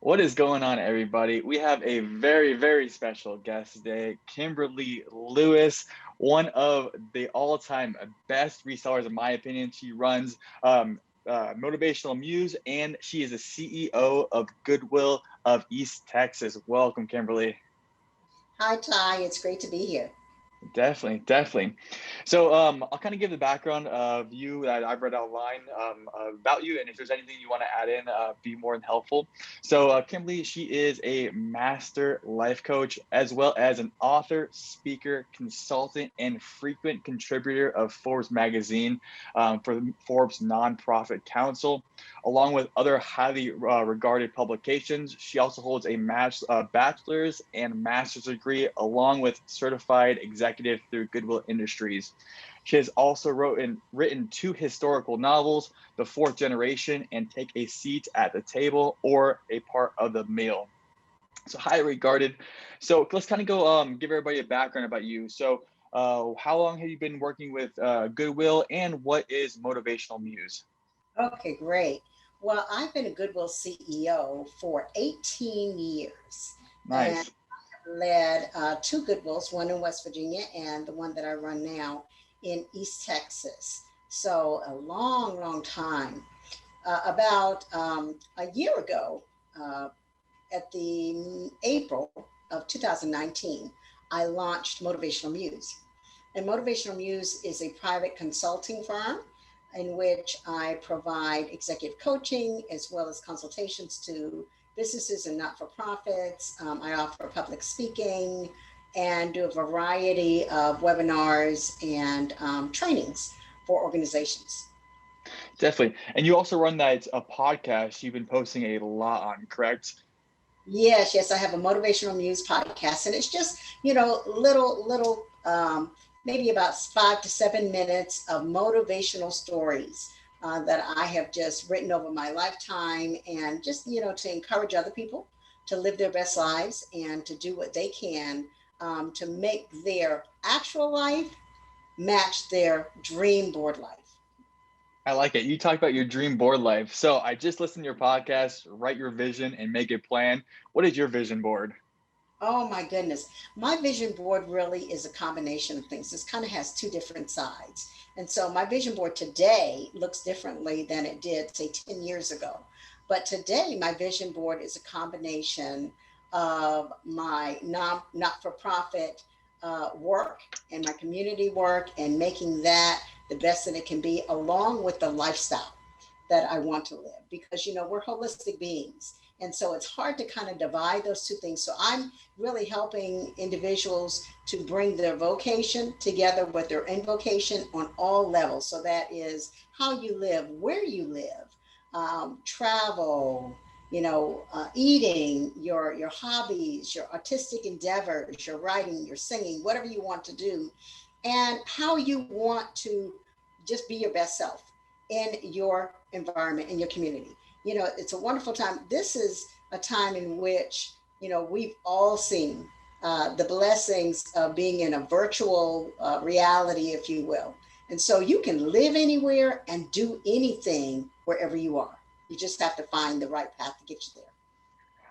What is going on, everybody? We have a very, very special guest today, Kimberly Lewis, one of the all-time best resellers, in my opinion. She runs Motivational Muse, and she is the CEO of Goodwill of East Texas. Welcome, Kimberly. Hi, Ty. It's great to be here. Definitely, definitely. So I'll kind of give the background of you that I've read online about you, and if there's anything you want to add in, be more than helpful. So Kimberly, she is a master life coach, as well as an author, speaker, consultant, and frequent contributor of Forbes magazine for the Forbes Nonprofit Council, along with other highly regarded publications. She also holds a bachelor's and master's degree, along with certified executive through Goodwill Industries. She has also written two historical novels, The Fourth Generation and Take a Seat at the Table, or A Part of the Meal. So highly regarded. So let's kind of go give everybody a background about you. So how long have you been working with Goodwill, and what is Motivational Muse? Okay, great. Well, I've been a Goodwill CEO for 18 years and Nice. led two Goodwills, one in West Virginia and the one that I run now in East Texas. So a long, long time. About a year ago, uh, at the April of 2019, I launched Motivational Muse. And Motivational Muse is a private consulting firm in which I provide executive coaching as well as consultations to businesses and not for profits. I offer public speaking and do a variety of webinars and trainings for organizations. Definitely. And you also run that a podcast you've been posting a lot on, correct? Yes, yes, I have a motivational muse podcast, and it's just little, maybe about 5 to 7 minutes of motivational stories that I have just written over my lifetime, and just to encourage other people to live their best lives and to do what they can to make their actual life match their dream board life. I like it. You talked about your dream board life. So I just listened to your podcast, Write Your Vision and Make a Plan. What is your vision board? Oh my goodness. My vision board really is a combination of things. This kind of has two different sides. And so my vision board today looks differently than it did, say, 10 years ago. But today, my vision board is a combination of my not for profit work and my community work and making that the best that it can be, along with the lifestyle that I want to live. Because, we're holistic beings. And so it's hard to kind of divide those two things. So I'm really helping individuals to bring their vocation together with their invocation on all levels. So that is how you live, where you live, travel, eating, your hobbies, your artistic endeavors, your writing, your singing, whatever you want to do, and how you want to just be your best self in your environment, in your community. It's a wonderful time. This is a time in which, we've all seen the blessings of being in a virtual reality, if you will. And so you can live anywhere and do anything wherever you are. You just have to find the right path to get you there.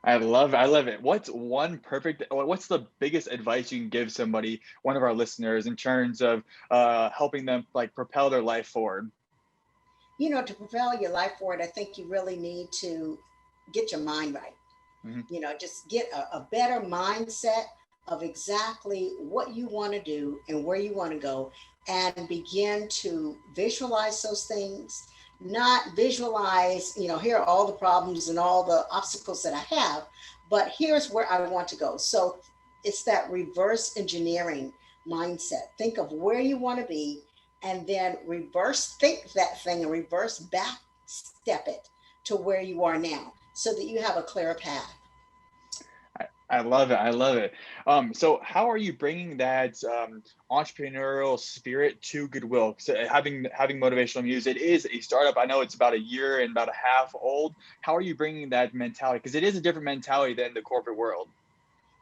I love it. What's the biggest advice you can give somebody, one of our listeners, in terms of helping them like propel their life forward? To propel your life forward, I think you really need to get your mind right. Mhm. Just get a better mindset of exactly what you want to do and where you want to go, and begin to visualize those things. Not visualize, here are all the problems and all the obstacles that I have, but here's where I want to go. So it's that reverse engineering mindset. Think of where you want to be, and then reverse think that thing and reverse back step it to where you are now, so that you have a clearer path. I love it. I love it. So how are you bringing that entrepreneurial spirit to Goodwill? So having motivational muse, it is a startup. I know it's about a year and about a half old. How are you bringing that mentality? Because it is a different mentality than the corporate world.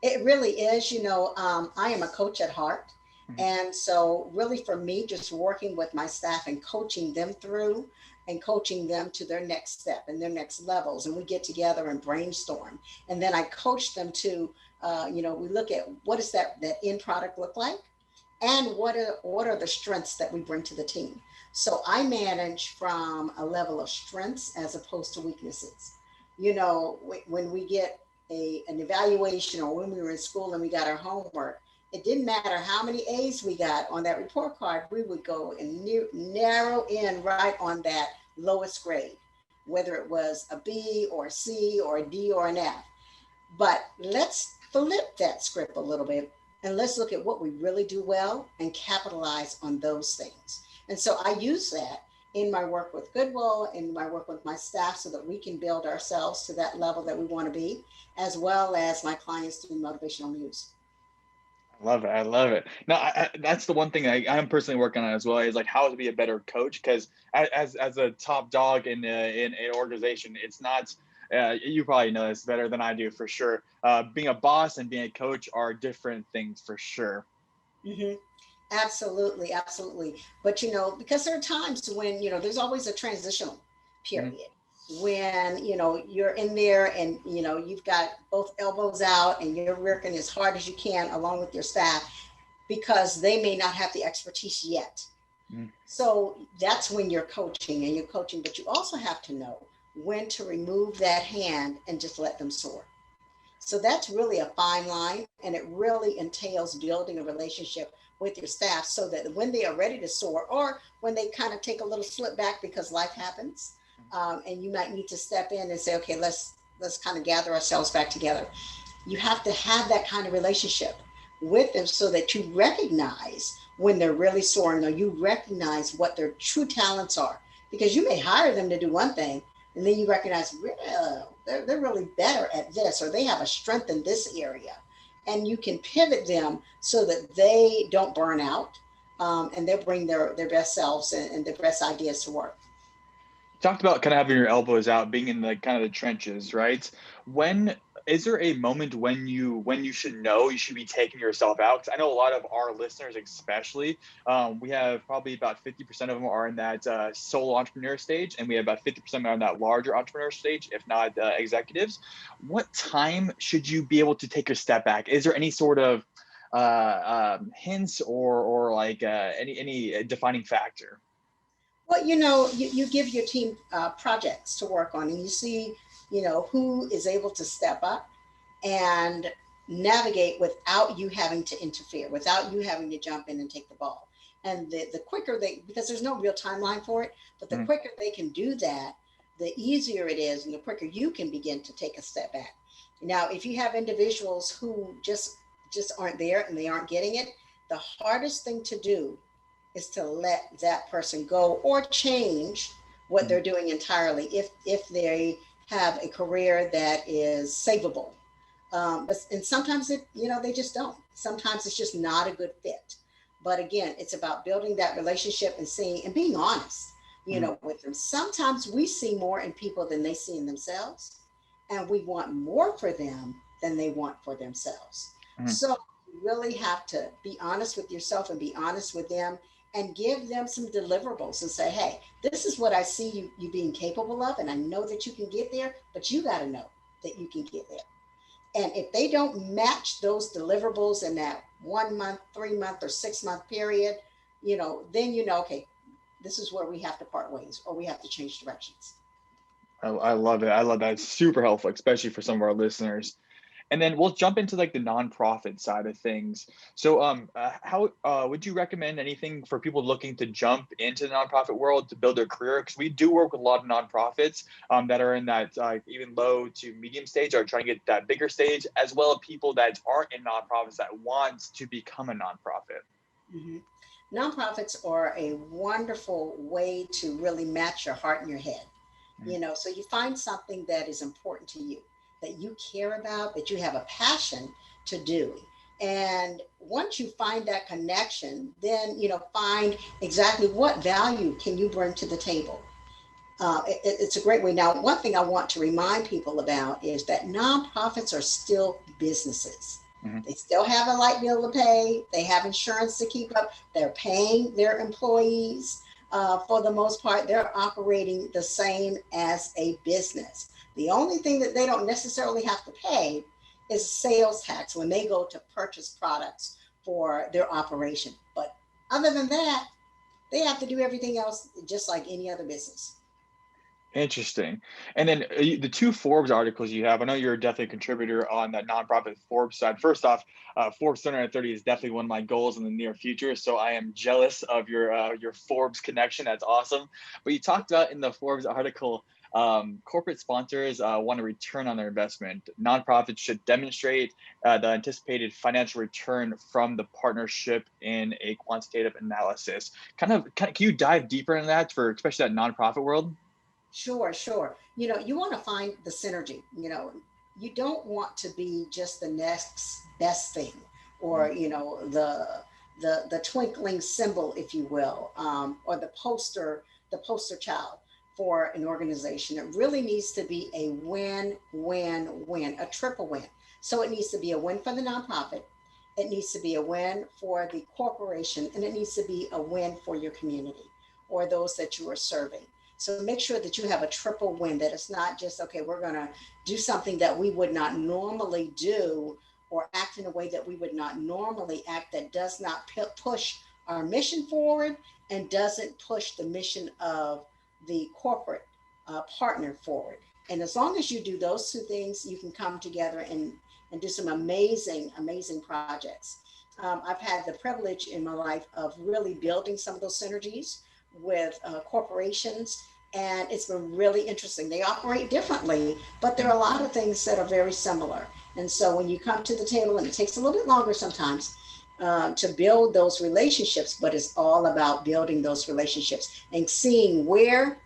It really is. I am a coach at heart. Mhm. And so, really, for me, just working with my staff and coaching them through and coaching them to their next step and their next levels. And we get together and brainstorm. And then I coach them to, we look at what does that end product look like, and what are the strengths that we bring to the team. So I manage from a level of strengths as opposed to weaknesses. When we get an evaluation, or when we were in school and we got our homework, it didn't matter how many A's we got on that report card, we would go and narrow in right on that lowest grade, whether it was a B or a C or a D or an F. But let's flip that script a little bit, and let's look at what we really do well and capitalize on those things. And so I use that in my work with Goodwill, in my work with my staff, so that we can build ourselves to that level that we want to be, as well as my clients doing motivational news. I love it. I love it. Now, that's the one thing I'm personally working on as well, is like how to be a better coach. Because as a top dog in an organization, it's not. You probably know this better than I do for sure. Being a boss and being a coach are different things for sure. Mm-hmm. Absolutely, absolutely. But because there are times when there's always a transitional period. Mm-hmm. When you're in there and you've got both elbows out and you're working as hard as you can along with your staff, because they may not have the expertise yet. Mm-hmm. So that's when you're coaching, but you also have to know when to remove that hand and just let them soar. So that's really a fine line, and it really entails building a relationship with your staff so that when they are ready to soar, or when they kind of take a little slip back because life happens, and you might need to step in and say, okay, let's kind of gather ourselves back together. You have to have that kind of relationship with them so that you recognize when they're really soaring, or you recognize what their true talents are. Because you may hire them to do one thing, and then you recognize they're really better at this, or they have a strength in this area. And you can pivot them so that they don't burn out, and they bring their best selves and their best ideas to work. Talked about kind of having your elbows out, being in the kind of the trenches, right? When is there a moment when you should know you should be taking yourself out? Because I know a lot of our listeners, especially, we have probably about 50% of them are in that solo entrepreneur stage, and we have about 50% are in that larger entrepreneur stage, if not executives. What time should you be able to take your step back? Is there any sort of hints or like any defining factor? Well, you give your team projects to work on, and you see, who is able to step up and navigate without you having to interfere, without you having to jump in and take the ball. And the quicker because there's no real timeline for it, but the quicker they can do that, the easier it is, and the quicker you can begin to take a step back. Now, if you have individuals who just aren't there and they aren't getting it, the hardest thing to do is to let that person go or change what they're doing entirely if they have a career that is savable. And sometimes they just don't. Sometimes it's just not a good fit. But again, it's about building that relationship and seeing and being honest, with them. Sometimes we see more in people than they see in themselves, and we want more for them than they want for themselves. So you really have to be honest with yourself and be honest with them, and give them some deliverables and say, hey, this is what I see you being capable of, and I know that you can get there, but you got to know that you can get there. And if they don't match those deliverables in that 1 month, 3 month, or 6 month period, then okay, this is where we have to part ways, or we have to change directions. I love it. I love that. It's super helpful, especially for some of our listeners. And then we'll jump into like the nonprofit side of things. So how would you recommend anything for people looking to jump into the nonprofit world to build their career? Because we do work with a lot of nonprofits that are in that even low to medium stage, or trying to get that bigger stage, as well as people that aren't in nonprofits that want to become a nonprofit. Mm-hmm. Nonprofits are a wonderful way to really match your heart and your head. So you find something that is important to you, that you care about, that you have a passion to do. And once you find that connection, then, find exactly what value can you bring to the table. It's a great way. Now, one thing I want to remind people about is that nonprofits are still businesses. They still have a light bill to pay. They have insurance to keep up. They're paying their employees. For the most part, they're operating the same as a business. The only thing that they don't necessarily have to pay is sales tax when they go to purchase products for their operation. But other than that, they have to do everything else just like any other business. Interesting. And then the two Forbes articles you have, I know you're definitely a contributor on that nonprofit Forbes side. First off, Forbes 30 is definitely one of my goals in the near future. So I am jealous of your Forbes connection. That's awesome. But you talked about in the Forbes article, corporate sponsors want a return on their investment. Nonprofits should demonstrate the anticipated financial return from the partnership in a quantitative analysis. Can you dive deeper into that for especially that nonprofit world? Sure, sure. You want to find the synergy. You don't want to be just the next best thing, or the twinkling symbol, if you will, or the poster child for an organization. It really needs to be a win, win, win, a triple win. So it needs to be a win for the nonprofit. It needs to be a win for the corporation, and it needs to be a win for your community or those that you are serving. So make sure that you have a triple win, that it's not just, okay, we're going to do something that we would not normally do or act in a way that we would not normally act, that does not push our mission forward and doesn't push the mission of the corporate partner forward. And as long as you do those two things, you can come together and do some amazing, amazing projects. I've had the privilege in my life of really building some of those synergies with corporations, and it's been really interesting. They operate differently, but there are a lot of things that are very similar. And so when you come to the table, and it takes a little bit longer sometimes to build those relationships, but it's all about building those relationships and seeing where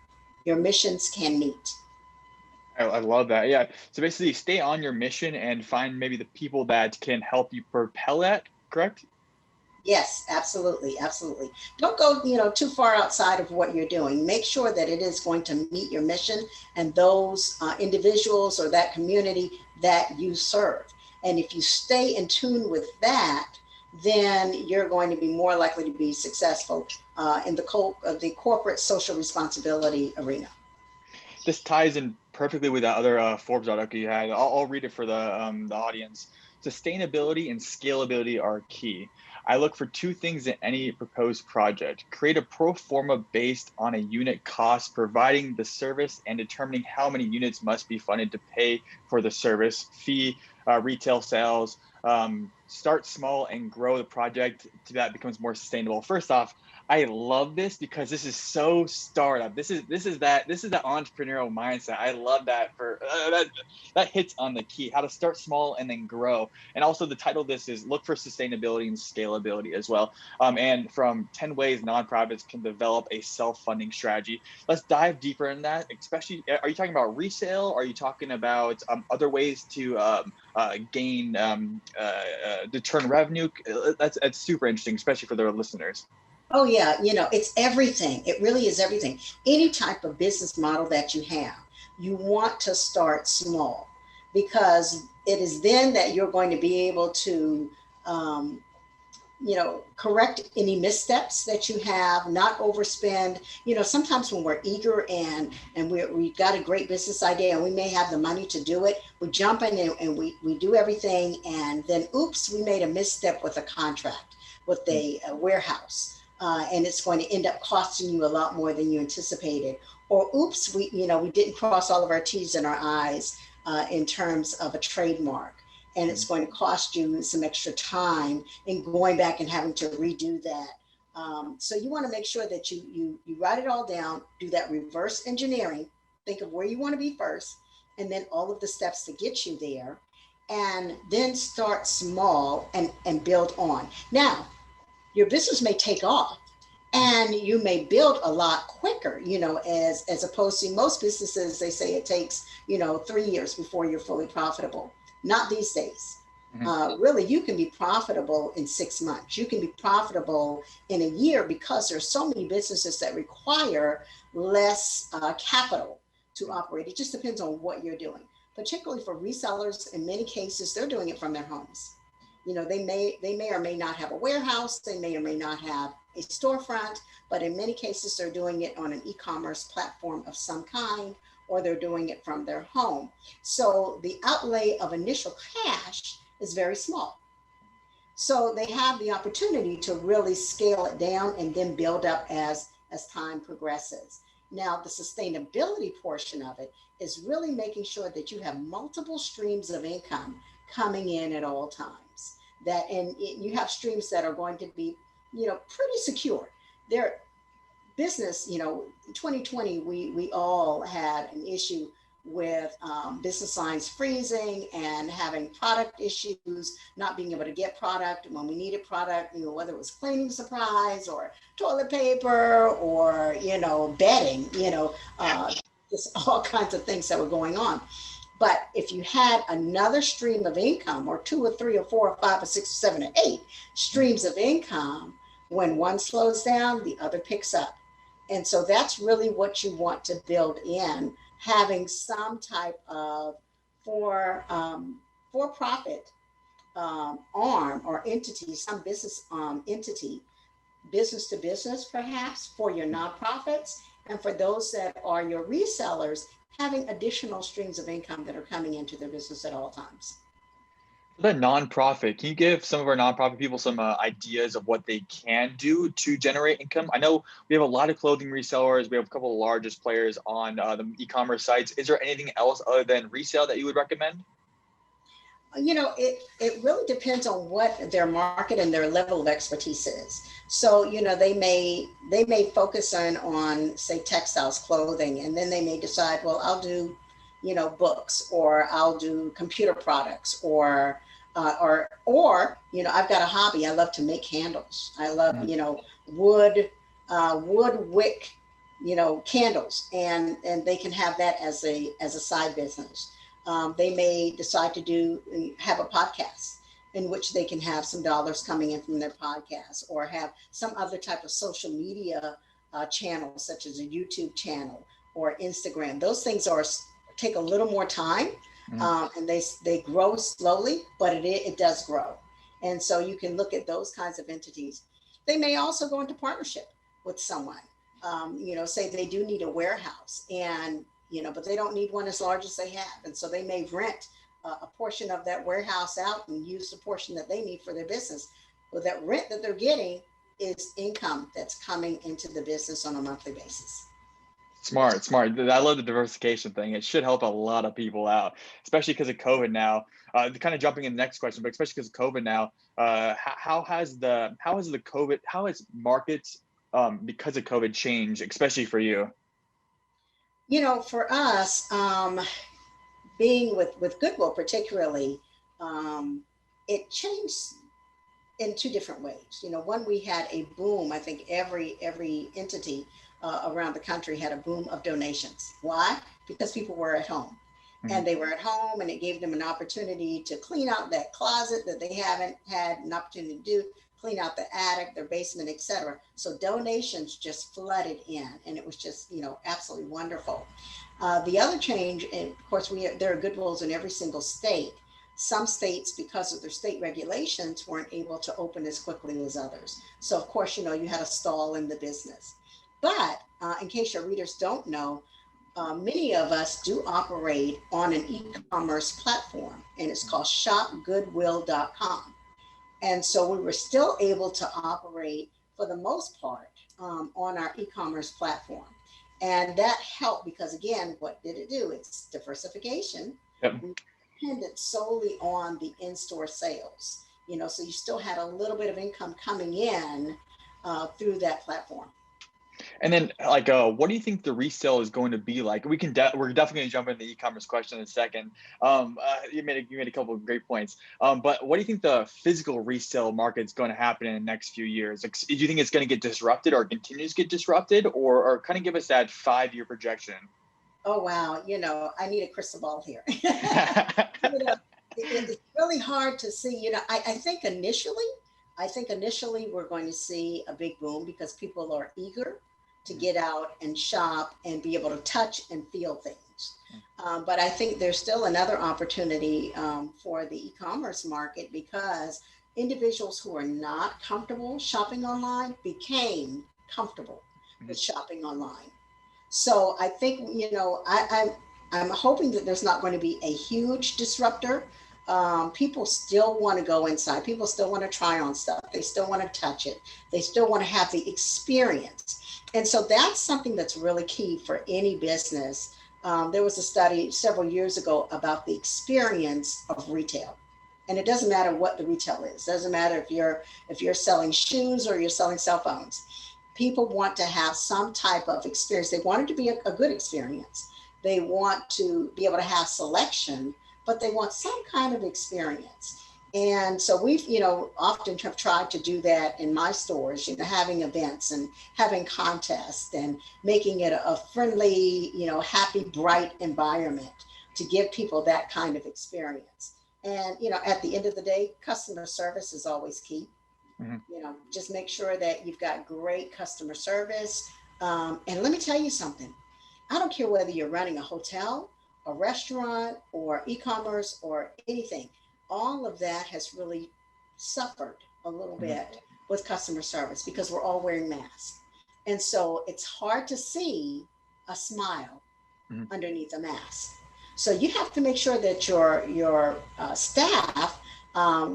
your missions can meet. I love that. Yeah. So basically, stay on your mission and find maybe the people that can help you propel that. Correct? Yes, absolutely, absolutely. Don't go, too far outside of what you're doing. Make sure that it is going to meet your mission and those individuals or that community that you serve. And if you stay in tune with that, then you're going to be more likely to be successful in the corporate social responsibility arena. This ties in perfectly with that other Forbes article you had. I'll read it for the audience. Sustainability and scalability are key. I look for two things in any proposed project. Create a pro forma based on a unit cost, providing the service and determining how many units must be funded to pay for the service, fee, retail sales. Start small and grow the project to that becomes more sustainable. First off, I love this because this is so startup. This is that entrepreneurial mindset. I love that for that hits on the key, how to start small and then grow. And also the title of this is look for sustainability and scalability as well. And from 10 ways nonprofits can develop a self-funding strategy. Let's dive deeper in that. Especially, are you talking about resale? Are you talking about other ways to gain deter revenue? That's super interesting, especially for their listeners. Oh, yeah. It's everything. It really is everything. Any type of business model that you have, you want to start small because it is then that you're going to be able to, um, correct any missteps that you have, not overspend. Sometimes when we're eager and we've got a great business idea and we may have the money to do it, we jump in and we do everything. And then, oops, we made a misstep with a contract, with a warehouse. And it's going to end up costing you a lot more than you anticipated. Or oops, we didn't cross all of our T's and our I's in terms of a trademark. And it's going to cost you some extra time in going back and having to redo that. So you want to make sure that you write it all down, do that reverse engineering, think of where you want to be first, and then all of the steps to get you there, and then start small and build on. Now, your business may take off and you may build a lot quicker, as opposed to most businesses. They say it takes 3 years before you're fully profitable. Not these days. Mhm. Really, you can be profitable in 6 months. You can be profitable in a year because there's so many businesses that require less capital to operate. It just depends on what you're doing. Particularly for resellers, in many cases, they're doing it from their homes. They may or may not have a warehouse, they may or may not have a storefront, but in many cases they're doing it on an e-commerce platform of some kind, or they're doing it from their home. So the outlay of initial cash is very small. So they have the opportunity to really scale it down and then build up as time progresses. Now, the sustainability portion of it is really making sure that you have multiple streams of income coming in at all times. You have streams that are going to be, pretty secure. They're business, 2020, we all had an issue with business lines freezing and having product issues, not being able to get product when we needed product, whether it was cleaning supplies or toilet paper or, bedding, just all kinds of things that were going on. But if you had another stream of income, or two or three or four or five or six or seven or eight streams of income, when one slows down, the other picks up. And so that's really what you want to build in, having some type of for-profit arm or entity, some business entity, business to business perhaps, for your nonprofits, and for those that are your resellers, having additional streams of income that are coming into their business at all times. For the nonprofit, can you give some of our nonprofit people some ideas of what they can do to generate income? I know we have a lot of clothing resellers. We have a couple of largest players on the e-commerce sites. Is there anything else other than resale that you would recommend? It really depends on what their market and their level of expertise is. So, they may focus on say textiles, clothing, and then they may decide, well, I'll do, books, or I'll do computer products, or I've got a hobby. I love to make candles. I love, wood wick, candles, and they can have that as a side business. They may decide to have a podcast in which they can have some dollars coming in from their podcast, or have some other type of social media channel, such as a YouTube channel or Instagram. Those things take a little more time, and they grow slowly, but it does grow. And so you can look at those kinds of entities. They may also go into partnership with someone. Say they do need a warehouse, and but they don't need one as large as they have. And so they may rent a portion of that warehouse out and use the portion that they need for their business. Well, that rent that they're getting is income that's coming into the business on a monthly basis. Smart. I love the diversification thing. It should help a lot of people out, especially because of COVID now. Kind of jumping in the next question, but especially because of COVID now, how has markets because of COVID changed, especially for you? For us, being with Goodwill particularly, it changed in two different ways. One, we had a boom. I think every entity around the country had a boom of donations. Why? Because people were at home. And they were at home, and it gave them an opportunity to clean out that closet that they haven't had an opportunity to do, clean out the attic, their basement, etc. So donations just flooded in, and it was just, absolutely wonderful. The other change, and of course, there are Goodwills in every single state. Some states, because of their state regulations, weren't able to open as quickly as others. So of course, you had a stall in the business. But in case your readers don't know, many of us do operate on an e-commerce platform, and it's called shopgoodwill.com. And so we were still able to operate, for the most part, on our e-commerce platform. And that helped because, again, what did it do? It's diversification. Yep. We depended solely on the in-store sales, so you still had a little bit of income coming in through that platform. And then, what do you think the resale is going to be like? We're definitely going to jump into the e-commerce question in a second. You made a couple of great points. But what do you think the physical resale market is going to happen in the next few years? Like, do you think it's going to get disrupted or continues to get disrupted, or kind of give us that 5-year projection? Oh wow! I need a crystal ball here. It's really hard to see. I think initially we're going to see a big boom because people are eager to get out and shop and be able to touch and feel things. But I think there's still another opportunity for the e-commerce market because individuals who are not comfortable shopping online became comfortable Mhm. with shopping online. So I think, I'm hoping that there's not going to be a huge disruptor. People still want to go inside. People still want to try on stuff. They still want to touch it. They still want to have the experience. And so that's something that's really key for any business. There was a study several years ago about the experience of retail. And it doesn't matter what the retail is. It doesn't matter if you're selling shoes or you're selling cell phones. People want to have some type of experience. They want it to be a good experience. They want to be able to have selection, but they want some kind of experience. And so we've, often have tried to do that in my stores, having events and having contests and making it a friendly, happy, bright environment to give people that kind of experience. And, at the end of the day, customer service is always key. Mhm. Just make sure that you've got great customer service. And let me tell you something. I don't care whether you're running a hotel, a restaurant, or e-commerce or anything. All of that has really suffered a little Mhm. bit with customer service because we're all wearing masks. And so it's hard to see a smile Mhm. underneath a mask. So you have to make sure that your staff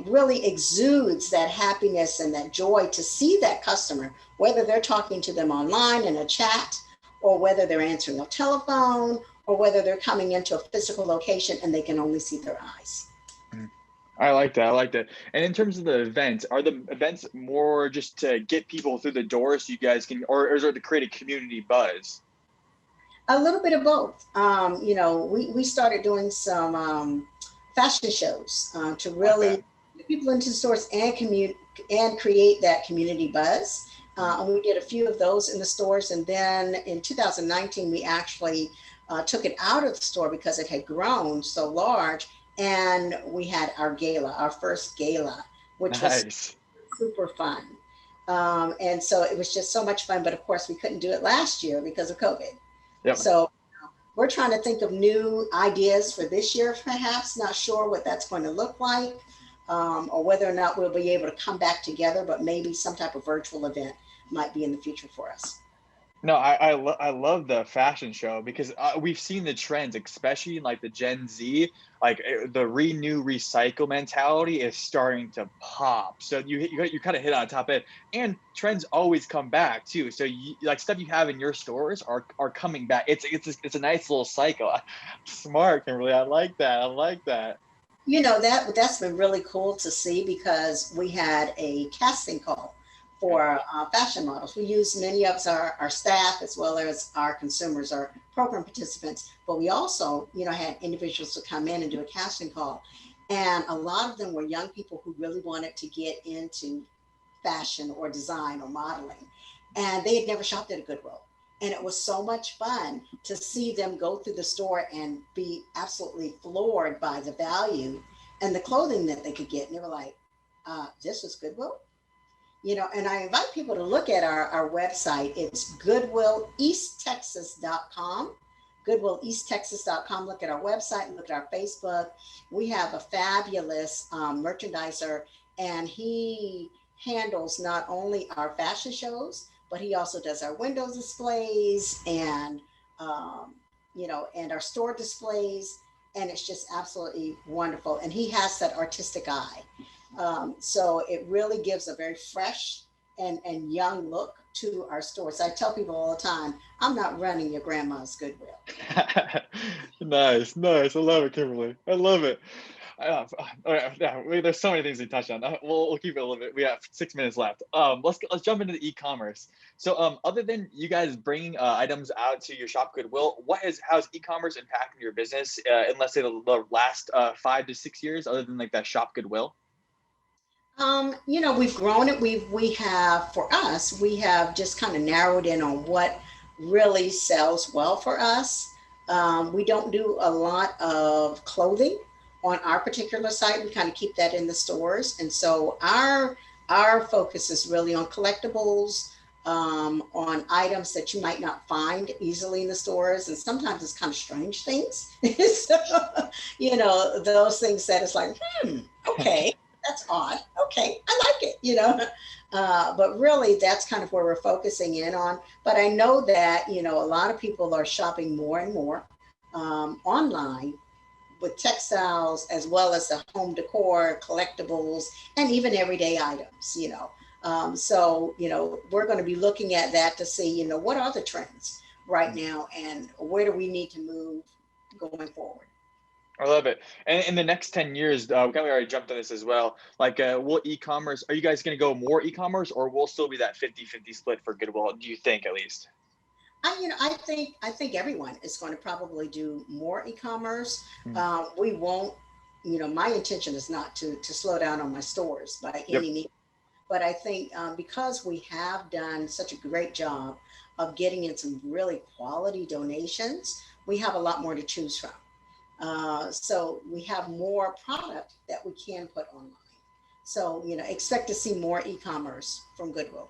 really exudes that happiness and that joy to see that customer, whether they're talking to them online in a chat, or whether they're answering a telephone, or whether they're coming into a physical location and they can only see their eyes. Mhm. I like that. I like that. And in terms of the events, are the events more just to get people through the door so you guys can, or is it to create a community buzz? A little bit of both. We started doing some fashion shows to Like that. really get people into the stores and commute and create that community buzz. Mhm. And we did a few of those in the stores. And then in 2019, we actually took it out of the store because it had grown so large. And we had our gala, our first gala, which was Nice. super fun. And so it was just so much fun. But of course, we couldn't do it last year because of COVID. Yep. So we're trying to think of new ideas for this year, perhaps. Not sure what that's going to look like, or whether or not we'll be able to come back together, but maybe some type of virtual event might be in the future for us. No, I love the fashion show because we've seen the trends, especially in like the Gen Z, like the renew recycle mentality is starting to pop. So you kind of hit on top of it, and trends always come back too. So like stuff you have in your stores are coming back. It's a nice little cycle. Smart, Kimberly. I like that. I like that. That's been really cool to see because we had a casting call Yep. for fashion models. We use many of our staff as well as our consumers, our program participants, but we also, had individuals to come in and do a casting call. And a lot of them were young people who really wanted to get into fashion or design or modeling. And they had never shopped at a Goodwill. And it was so much fun to see them go through the store and be absolutely floored by the value and the clothing that they could get. And they were like, this was Goodwill? And I invite people to look at our website. It's goodwilleasttexas.com. Goodwilleasttexas.com. Look at our website and look at our Facebook. We have a fabulous merchandiser, and he handles not only our fashion shows, but he also does our window displays um, and our store displays. And it's just absolutely wonderful. And he has that artistic eye. So it really gives a very fresh and young look to our stores. I tell people all the time, I'm not running your grandma's Goodwill. Nice, nice. I love it, Kimberly. I love it. Yeah, there's so many things we touched on. We'll keep it a little bit. We have 6 minutes left. Let's jump into the e-commerce. So, other than you guys bringing items out to your shop Goodwill, how's e-commerce impacting your business? In let's say the last 5 to 6 years, other than like that shop Goodwill. We've grown it. We have for us, we have just kind of narrowed in on what really sells well for us. We don't do a lot of clothing on our particular site. We kind of keep that in the stores, and so our focus is really on collectibles, on items that you might not find easily in the stores, and sometimes it's kind of strange things. So, those things that it's like, okay. that's odd. Okay, I like it, but really that's kind of where we're focusing in on. But I know that, a lot of people are shopping more and more online with textiles as well as the home decor, collectibles, and even everyday items, So, we're going to be looking at that to see, what are the trends right now and where do we need to move going forward. I love it. And in the next 10 years, we kind of already jumped on this as well. Like, will e-commerce, are you guys going to go more e-commerce, or will still be that 50-50 split for Goodwill? Do you think, at least? I think everyone is going to probably do more e-commerce. Mm. We won't, my intention is not to slow down on my stores by Yep. any means. But I think because we have done such a great job of getting in some really quality donations, we have a lot more to choose from. So we have more product that we can put online. So, expect to see more e-commerce from Goodwill.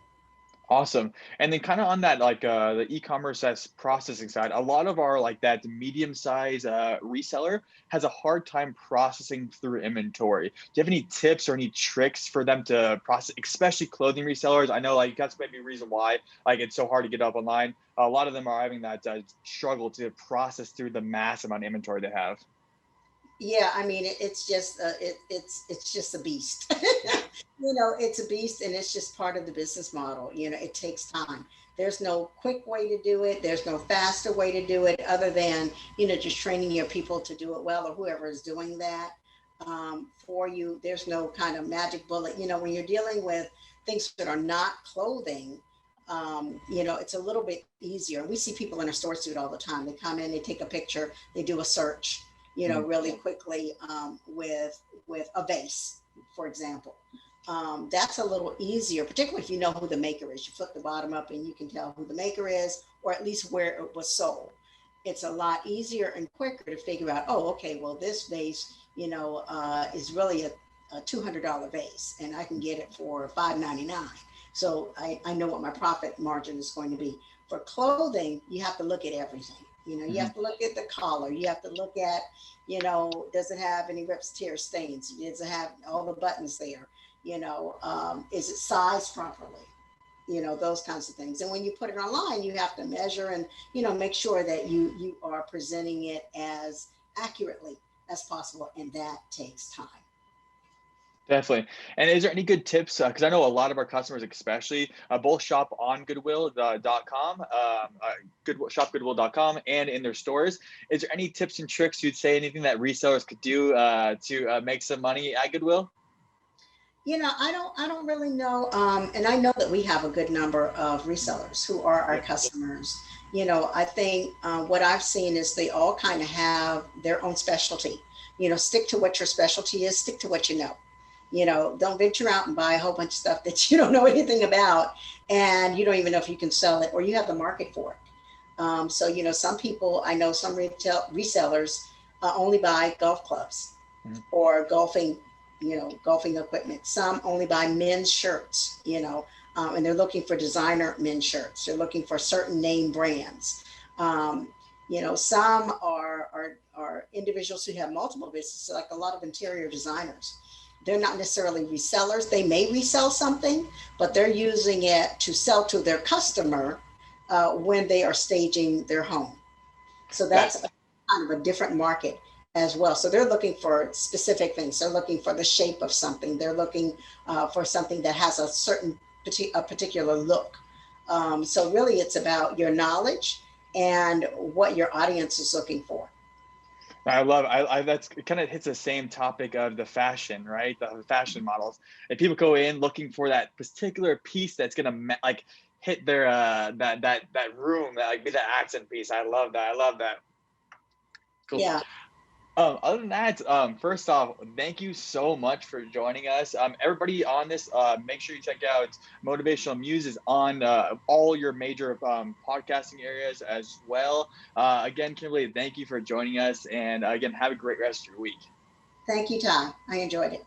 Awesome. And then kind of on that, like the e-commerce as processing side, a lot of our like that medium size reseller has a hard time processing through inventory. Do you have any tips or any tricks for them to process, especially clothing resellers? I know like that's maybe a reason why like it's so hard to get up online. A lot of them are having that struggle to process through the massive amount of inventory they have. Yeah, I mean, it's just it's just a beast. It's a beast, and it's just part of the business model. It takes time. There's no quick way to do it. There's no faster way to do it other than just training your people to do it well, or whoever is doing that for you. There's no kind of magic bullet. When you're dealing with things that are not clothing, it's a little bit easier. We see people in our stores do it all the time. They come in, they take a picture, they do a search, Mhm. really quickly with a vase, for example. That's a little easier, particularly if you know who the maker is. You flip the bottom up and you can tell who the maker is, or at least where it was sold. It's a lot easier and quicker to figure out, oh, okay, well, this vase, is really a $200 vase, and I can get it for $5.99. So I know what my profit margin is going to be. For clothing, you have to look at everything. You Mhm. have to look at the collar. You have to look at, does it have any rips, tears, stains? Does it have all the buttons there? Is it sized properly? Those kinds of things. And when you put it online, you have to measure and, make sure that you are presenting it as accurately as possible. And that takes time. Definitely. And is there any good tips? Because I know a lot of our customers, especially, both shop on Goodwill.com, shop Goodwill.com, and in their stores. Is there any tips and tricks you'd say? Anything that resellers could do to make some money at Goodwill? I don't really know. And I know that we have a good number of resellers who are our Yep. customers. I think what I've seen is they all kind of have their own specialty. Stick to what your specialty is, stick to what you know. Don't venture out and buy a whole bunch of stuff that you don't know anything about and you don't even know if you can sell it or you have the market for it. So, some people, I know some retail resellers only buy golf clubs Mhm. or golfing equipment. Some only buy men's shirts, and they're looking for designer men's shirts. They're looking for certain name brands. Um, some are individuals who have multiple businesses, like a lot of interior designers. They're not necessarily resellers. They may resell something, but they're using it to sell to their customer when they are staging their home. So that's That kind of a different market as well. So they're looking for specific things. They're looking for the shape of something. They're looking for something that has a certain a particular look. So really, it's about your knowledge and what your audience is looking for. I love. I that's it kind of hits the same topic of the fashion, right? The fashion models. And people go in looking for that particular piece that's gonna like hit their that room, that like be the accent piece. I love that. I love that. Cool. Yeah, Other than that, first off, thank you so much for joining us. Everybody on this, make sure you check out Motivational Muses on all your major podcasting areas as well. Again, Kimberly, thank you for joining us. And again, have a great rest of your week. thank you, Tom. I enjoyed it.